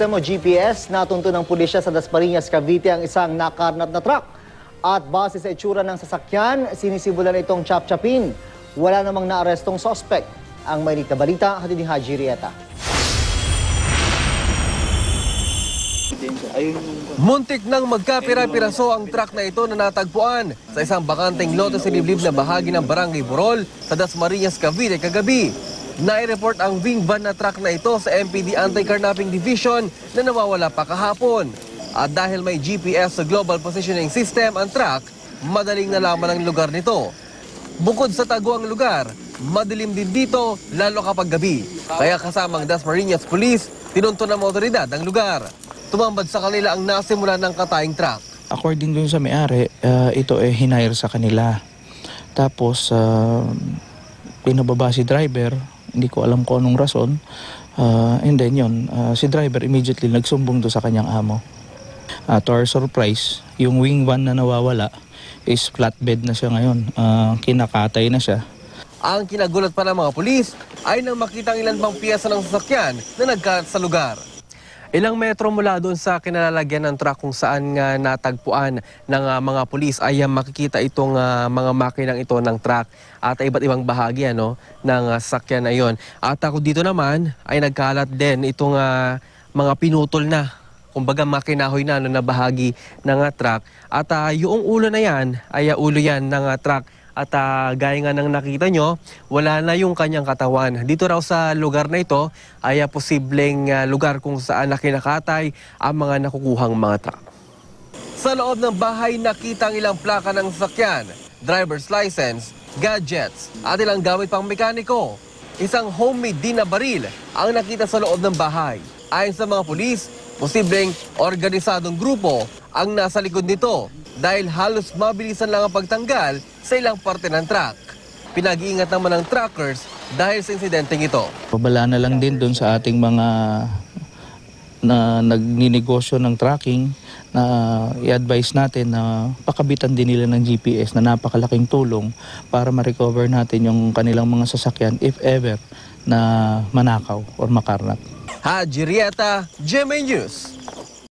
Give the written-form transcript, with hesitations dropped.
sistema GPS, natunto ng pulisya sa Dasmariñas, Cavite ang isang nakarnat na truck. At base sa itsura ng sasakyan, sinisimulan itong chap-chapin. Wala namang naarestong suspect. Ang mainit na balita, hatid ni Haji Rieta. Muntik nang magkapira-piraso ang truck na ito na natagpuan sa isang bakanteng lote sa liblib na bahagi ng Barangay Burol sa Dasmariñas, Cavite kagabi. Nai-report ang wing van na truck na ito sa MPD Anti-Carnapping Division na nawawala pa kahapon. At dahil may GPS sa Global Positioning System ang truck, madaling nalaman ang lugar nito. Bukod sa tago ang lugar, madilim din dito lalo kapag gabi. Kaya kasamang Dasmariñas Police, tinunto ng otoridad ang lugar. Tumambad sa kanila ang nasimula ng kataying truck. According dun sa may-ari, ito ay hinire sa kanila. Tapos, pinababa si driver, hindi ko alam kung anong rason. And then yun, si driver immediately nagsumbong doon sa kanyang amo. To our surprise, yung wing van na nawawala is flatbed na siya ngayon. Kinakatay na siya. Ang kinagulat pa ng mga pulis ay nang makita ang ilan pang piyesa ng sasakyan na nagkalat sa lugar. Ilang metro mula doon sa kinalalagyan ng truck kung saan nga natagpuan ng mga pulis ay makikita itong mga makinang ito ng truck at iba't ibang bahagi ng sasakyan na iyon. At ako dito naman ay nagkalat din itong mga pinutol na, kumbaga makinahoy na bahagi ng truck. At yung ulo na yan ay ulo yan ng truck. At gaya nga ng nakita nyo, wala na yung kanyang katawan. Dito raw sa lugar na ito ay posibleng lugar kung saan nakinakatay ang mga nakukuhang mga truck. Sa loob ng bahay nakita ang ilang plaka ng sasakyan, driver's license, gadgets at ilang gamit pang mekaniko. Isang homemade din na baril ang nakita sa loob ng bahay. Ayon sa mga pulis, posibleng organisadong grupo ang nasa likod nito dahil halos mabilisan lang ang pagtanggal sa ilang parte ng truck. Pinag-iingat naman ng truckers dahil sa insidenteng ito. Babala na lang din doon sa ating mga na nagninegosyo ng trucking na i-advise natin na pakabitan din nila ng GPS na napakalaking tulong para ma-recover natin yung kanilang mga sasakyan if ever na manakaw or makarnat. Haji Rieta, GMA News.